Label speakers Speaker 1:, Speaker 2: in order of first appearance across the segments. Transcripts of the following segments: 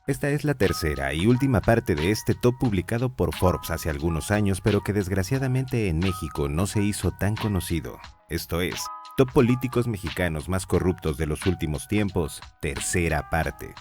Speaker 1: Esta es la tercera y última parte de este top publicado por Forbes hace algunos años, pero que desgraciadamente en México no se hizo tan conocido. Esto es, Top Políticos Mexicanos Más Corruptos de los Últimos Tiempos, tercera parte.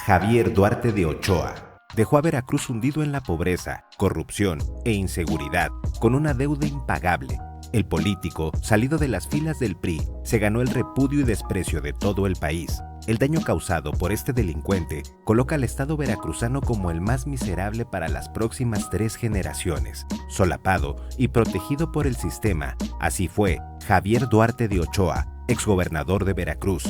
Speaker 1: Javier Duarte de Ochoa dejó a Veracruz hundido en la pobreza, corrupción e inseguridad, con una deuda impagable. El político, salido de las filas del PRI, se ganó el repudio y desprecio de todo el país. El daño causado por este delincuente coloca al Estado veracruzano como el más miserable para las próximas 3 generaciones, solapado y protegido por el sistema. Así fue Javier Duarte de Ochoa, exgobernador de Veracruz.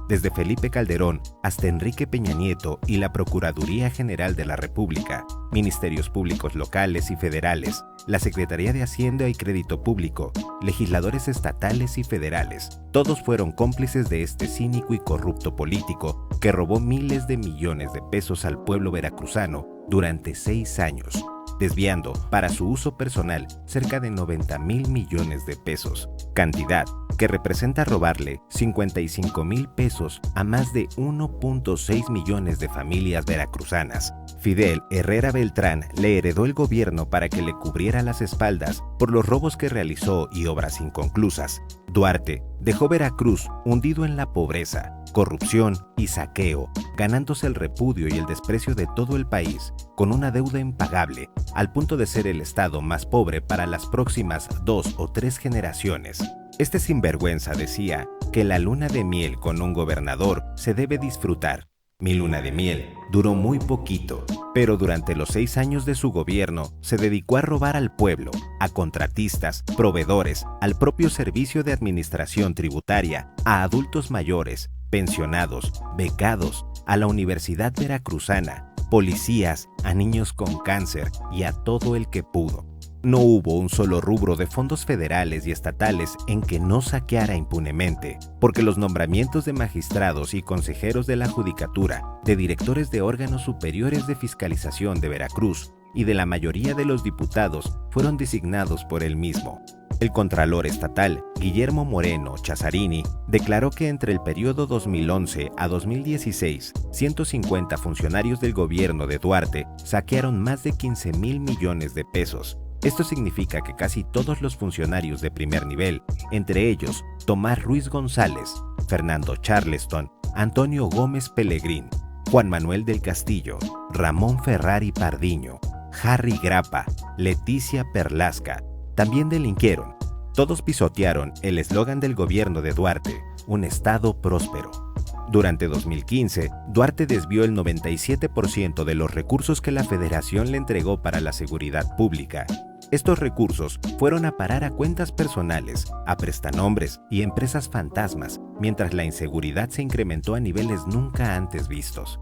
Speaker 1: Desde Felipe Calderón hasta Enrique Peña Nieto y la Procuraduría General de la República, ministerios públicos locales y federales, la Secretaría de Hacienda y Crédito Público, legisladores estatales y federales, todos fueron cómplices de este cínico y corrupto político que robó miles de millones de pesos al pueblo veracruzano durante 6 años, desviando para su uso personal cerca de 90,000 millones de pesos, cantidad que representa robarle 55,000 pesos a más de 1.6 millones de familias veracruzanas. Fidel Herrera Beltrán le heredó el gobierno para que le cubriera las espaldas por los robos que realizó y obras inconclusas. Duarte dejó Veracruz hundido en la pobreza, corrupción y saqueo, ganándose el repudio y el desprecio de todo el país, con una deuda impagable, al punto de ser el estado más pobre para las próximas 2 o 3 generaciones. Este sinvergüenza decía que la luna de miel con un gobernador se debe disfrutar. Mi luna de miel duró muy poquito, pero durante los 6 años de su gobierno se dedicó a robar al pueblo, a contratistas, proveedores, al propio Servicio de Administración Tributaria, a adultos mayores, pensionados, becados, a la Universidad Veracruzana, policías, a niños con cáncer y a todo el que pudo. No hubo un solo rubro de fondos federales y estatales en que no saqueara impunemente, porque los nombramientos de magistrados y consejeros de la judicatura, de directores de órganos superiores de fiscalización de Veracruz y de la mayoría de los diputados fueron designados por él mismo. El contralor estatal, Guillermo Moreno Chazarini, declaró que entre el periodo 2011 a 2016, 150 funcionarios del gobierno de Duarte saquearon más de 15,000 millones de pesos. Esto significa que casi todos los funcionarios de primer nivel, entre ellos Tomás Ruiz González, Fernando Charleston, Antonio Gómez Pelegrín, Juan Manuel del Castillo, Ramón Ferrari Pardiño, Harry Grappa, Leticia Perlasca, también delinquieron. Todos pisotearon el eslogan del gobierno de Duarte, un estado próspero. Durante 2015, Duarte desvió el 97% de los recursos que la Federación le entregó para la seguridad pública. Estos recursos fueron a parar a cuentas personales, a prestanombres y empresas fantasmas, mientras la inseguridad se incrementó a niveles nunca antes vistos.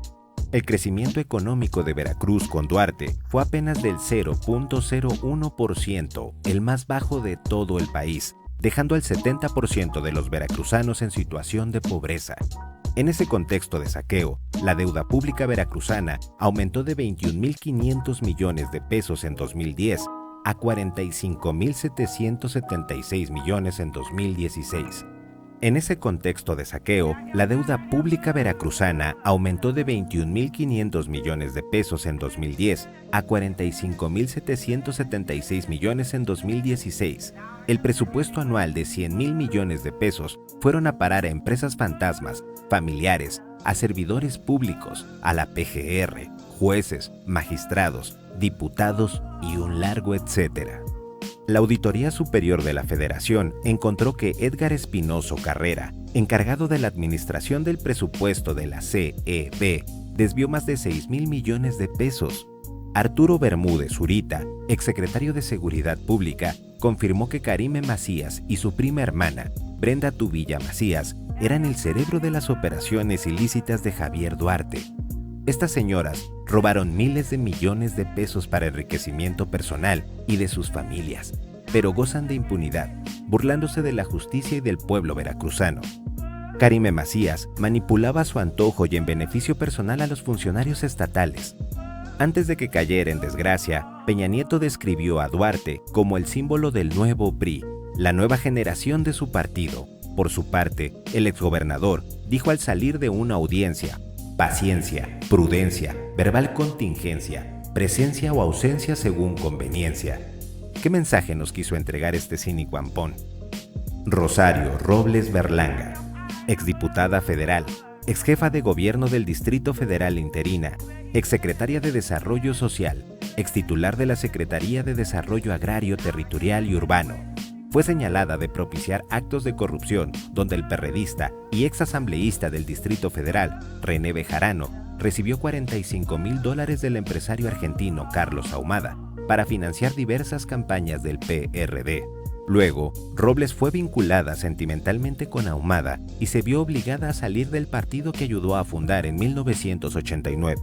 Speaker 1: El crecimiento económico de Veracruz con Duarte fue apenas del 0.01%, el más bajo de todo el país, dejando al 70% de los veracruzanos en situación de pobreza. En ese contexto de saqueo, la deuda pública veracruzana aumentó de 21,500 millones de pesos en 2010 a 45,776 millones en 2016. En ese contexto de saqueo, la deuda pública veracruzana aumentó de 21,500 millones de pesos en 2010 a 45,776 millones en 2016. El presupuesto anual de 100,000 millones de pesos fueron a parar a empresas fantasmas, familiares, a servidores públicos, a la PGR, jueces, magistrados, diputados y un largo etcétera. La Auditoría Superior de la Federación encontró que Edgar Espinoso Carrera, encargado de la administración del presupuesto de la CEB, desvió más de 6,000 millones de pesos. Arturo Bermúdez Zurita, exsecretario de Seguridad Pública, confirmó que Karime Macías y su prima hermana, Brenda Tubilla Macías, eran el cerebro de las operaciones ilícitas de Javier Duarte. Estas señoras robaron miles de millones de pesos para enriquecimiento personal y de sus familias, pero gozan de impunidad, burlándose de la justicia y del pueblo veracruzano. Karime Macías manipulaba a su antojo y en beneficio personal a los funcionarios estatales. Antes de que cayera en desgracia, Peña Nieto describió a Duarte como el símbolo del nuevo PRI, la nueva generación de su partido. Por su parte, el exgobernador dijo al salir de una audiencia: paciencia, prudencia, verbal contingencia, presencia o ausencia según conveniencia. ¿Qué mensaje nos quiso entregar este cínico ampón? Rosario Robles Berlanga, exdiputada federal, exjefa de gobierno del Distrito Federal interina, exsecretaria de Desarrollo Social, extitular de la Secretaría de Desarrollo Agrario, Territorial y Urbano. Fue señalada de propiciar actos de corrupción donde el perredista y exasambleísta del Distrito Federal, René Bejarano, recibió $45,000 del empresario argentino Carlos Ahumada para financiar diversas campañas del PRD. Luego, Robles fue vinculada sentimentalmente con Ahumada y se vio obligada a salir del partido que ayudó a fundar en 1989.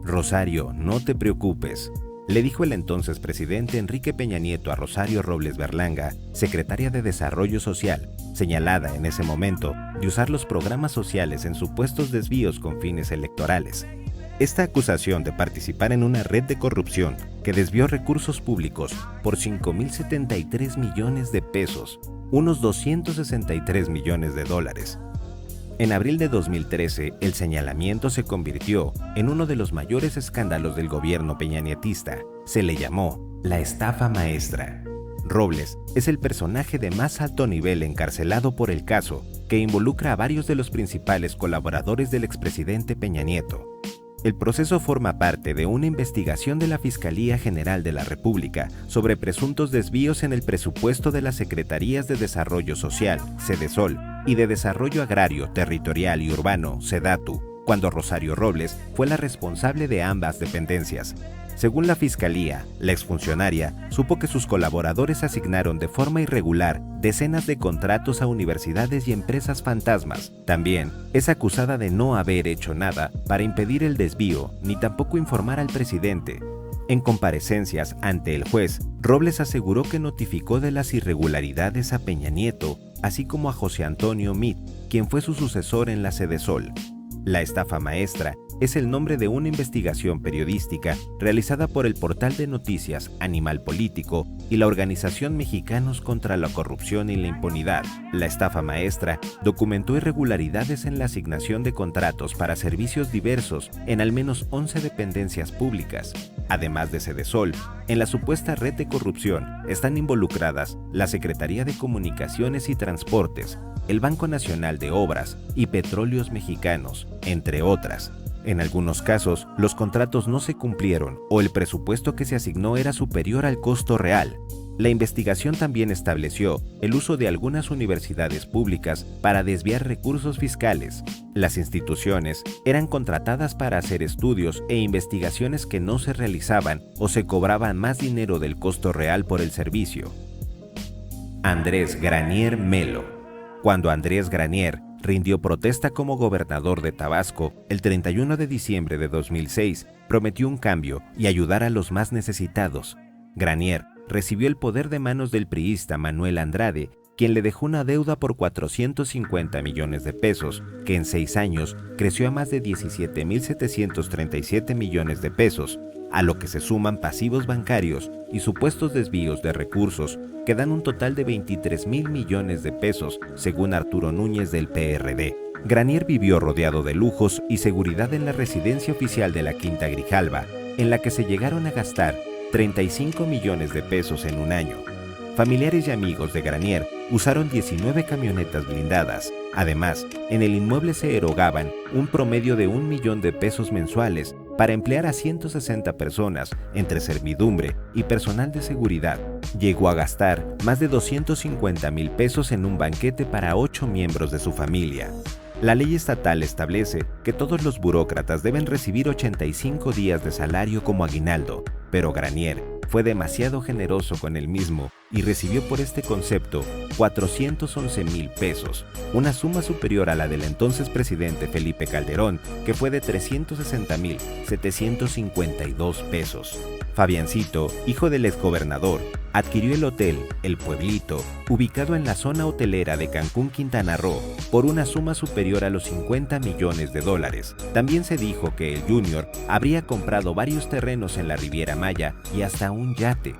Speaker 1: Rosario, no te preocupes, le dijo el entonces presidente Enrique Peña Nieto a Rosario Robles Berlanga, secretaria de Desarrollo Social, señalada en ese momento de usar los programas sociales en supuestos desvíos con fines electorales. Esta acusación de participar en una red de corrupción que desvió recursos públicos por 5,073 millones de pesos, unos 263 millones de dólares. En abril de 2013, el señalamiento se convirtió en uno de los mayores escándalos del gobierno peñanietista. Se le llamó la estafa maestra. Robles es el personaje de más alto nivel encarcelado por el caso, que involucra a varios de los principales colaboradores del expresidente Peña Nieto. El proceso forma parte de una investigación de la Fiscalía General de la República sobre presuntos desvíos en el presupuesto de las Secretarías de Desarrollo Social, Sedesol, y de Desarrollo Agrario, Territorial y Urbano, SEDATU, cuando Rosario Robles fue la responsable de ambas dependencias. Según la Fiscalía, la exfuncionaria supo que sus colaboradores asignaron de forma irregular decenas de contratos a universidades y empresas fantasmas. También es acusada de no haber hecho nada para impedir el desvío ni tampoco informar al presidente. En comparecencias ante el juez, Robles aseguró que notificó de las irregularidades a Peña Nieto, así como a José Antonio Meade, quien fue su sucesor en la Sedesol. La estafa maestra es el nombre de una investigación periodística realizada por el portal de noticias Animal Político y la organización Mexicanos contra la Corrupción y la Impunidad. La estafa maestra documentó irregularidades en la asignación de contratos para servicios diversos en al menos 11 dependencias públicas. Además de Sedesol, en la supuesta red de corrupción están involucradas la Secretaría de Comunicaciones y Transportes, el Banco Nacional de Obras y Petróleos Mexicanos, entre otras. En algunos casos, los contratos no se cumplieron o el presupuesto que se asignó era superior al costo real. La investigación también estableció el uso de algunas universidades públicas para desviar recursos fiscales. Las instituciones eran contratadas para hacer estudios e investigaciones que no se realizaban o se cobraban más dinero del costo real por el servicio. Andrés Granier Melo. Cuando Andrés Granier rindió protesta como gobernador de Tabasco, el 31 de diciembre de 2006, prometió un cambio y ayudar a los más necesitados. Granier recibió el poder de manos del priista Manuel Andrade, quien le dejó una deuda por 450 millones de pesos, que en 6 años creció a más de 17,737 millones de pesos, a lo que se suman pasivos bancarios y supuestos desvíos de recursos que dan un total de 23,000 millones de pesos, según Arturo Núñez del PRD. Granier vivió rodeado de lujos y seguridad en la residencia oficial de la Quinta Grijalva, en la que se llegaron a gastar 35 millones de pesos en un año. Familiares y amigos de Granier usaron 19 camionetas blindadas. Además, en el inmueble se erogaban un promedio de 1 millón de pesos mensuales para emplear a 160 personas entre servidumbre y personal de seguridad. Llegó a gastar más de 250,000 pesos en un banquete para 8 miembros de su familia. La ley estatal establece que todos los burócratas deben recibir 85 días de salario como aguinaldo, pero Granier fue demasiado generoso con el mismo y recibió por este concepto 411,000 pesos, una suma superior a la del entonces presidente Felipe Calderón, que fue de 360,752 pesos. Fabiancito, hijo del exgobernador, adquirió el hotel El Pueblito, ubicado en la zona hotelera de Cancún, Quintana Roo, por una suma superior a los 50 millones de dólares. También se dijo que el Junior habría comprado varios terrenos en la Riviera Maya y hasta un yate.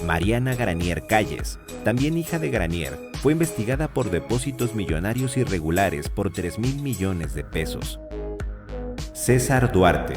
Speaker 1: Mariana Granier Calles, también hija de Granier, fue investigada por depósitos millonarios irregulares por 3,000 millones de pesos. César Duarte.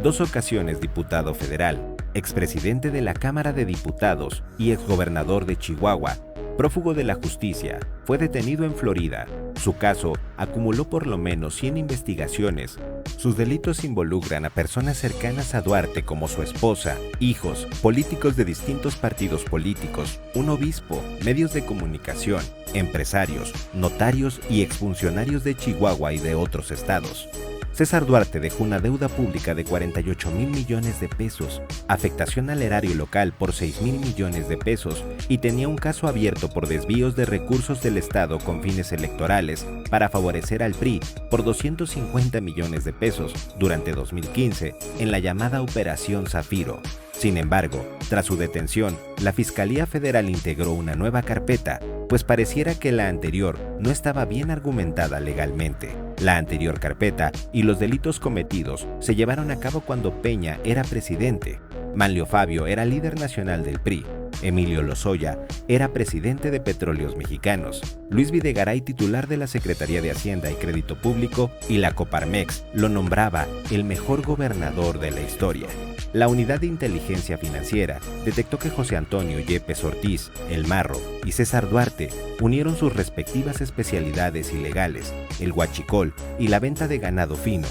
Speaker 1: 2 ocasiones diputado federal, expresidente de la Cámara de Diputados y exgobernador de Chihuahua, prófugo de la justicia, fue detenido en Florida. Su caso acumuló por lo menos 100 investigaciones. Sus delitos involucran a personas cercanas a Duarte como su esposa, hijos, políticos de distintos partidos políticos, un obispo, medios de comunicación, empresarios, notarios y exfuncionarios de Chihuahua y de otros estados. César Duarte dejó una deuda pública de 48,000 millones de pesos, afectación al erario local por 6,000 millones de pesos y tenía un caso abierto por desvíos de recursos del Estado con fines electorales para favorecer al PRI por 250 millones de pesos durante 2015 en la llamada Operación Zafiro. Sin embargo, tras su detención, la Fiscalía Federal integró una nueva carpeta, pues pareciera que la anterior no estaba bien argumentada legalmente. La anterior carpeta y los delitos cometidos se llevaron a cabo cuando Peña era presidente, Manlio Fabio era líder nacional del PRI, Emilio Lozoya era presidente de Petróleos Mexicanos, Luis Videgaray titular de la Secretaría de Hacienda y Crédito Público y la Coparmex lo nombraba el mejor gobernador de la historia. La Unidad de Inteligencia Financiera detectó que José Antonio Yepes Ortiz, El Marro y César Duarte unieron sus respectivas especialidades ilegales, el huachicol y la venta de ganado fino.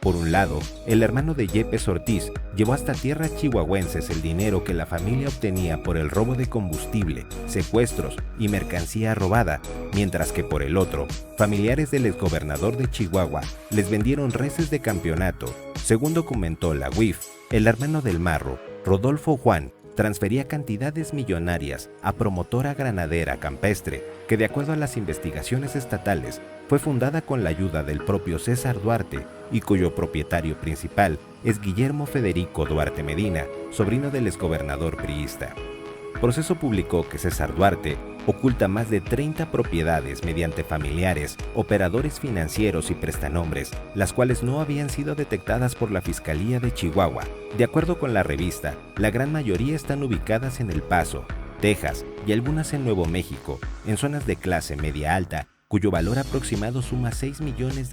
Speaker 1: Por un lado, el hermano de Yepes Ortiz llevó hasta tierras chihuahuenses el dinero que la familia obtenía por el robo de combustible, secuestros y mercancía robada, mientras que por el otro, familiares del exgobernador de Chihuahua les vendieron reses de campeonato. Según documentó la UIF, el hermano del Marro, Rodolfo Juan, transfería cantidades millonarias a Promotora Granadera Campestre, que de acuerdo a las investigaciones estatales, fue fundada con la ayuda del propio César Duarte y cuyo propietario principal es Guillermo Federico Duarte Medina, sobrino del exgobernador priista. Proceso publicó que César Duarte oculta más de 30 propiedades mediante familiares, operadores financieros y prestanombres, las cuales no habían sido detectadas por la Fiscalía de Chihuahua. De acuerdo con la revista, la gran mayoría están ubicadas en El Paso, Texas y algunas en Nuevo México, en zonas de clase media alta, cuyo valor aproximado suma $6 millones.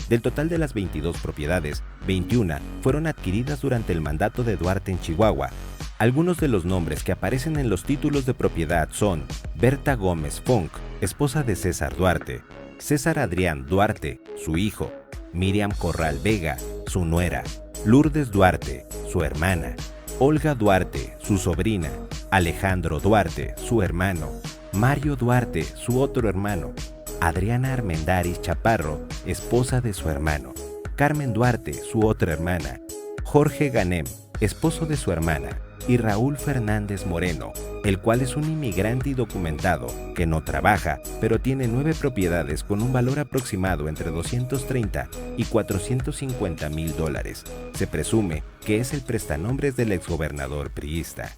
Speaker 1: Del total de las 22 propiedades, 21 fueron adquiridas durante el mandato de Duarte en Chihuahua. Algunos de los nombres que aparecen en los títulos de propiedad son Berta Gómez Funk, esposa de César Duarte, César Adrián Duarte, su hijo, Miriam Corral Vega, su nuera, Lourdes Duarte, su hermana, Olga Duarte, su sobrina, Alejandro Duarte, su hermano, Mario Duarte, su otro hermano, Adriana Armendáriz Chaparro, esposa de su hermano, Carmen Duarte, su otra hermana, Jorge Ganem, esposo de su hermana, y Raúl Fernández Moreno, el cual es un inmigrante indocumentado que no trabaja, pero tiene 9 propiedades con un valor aproximado entre 230 y 450 mil dólares. Se presume que es el prestanombres del exgobernador priista.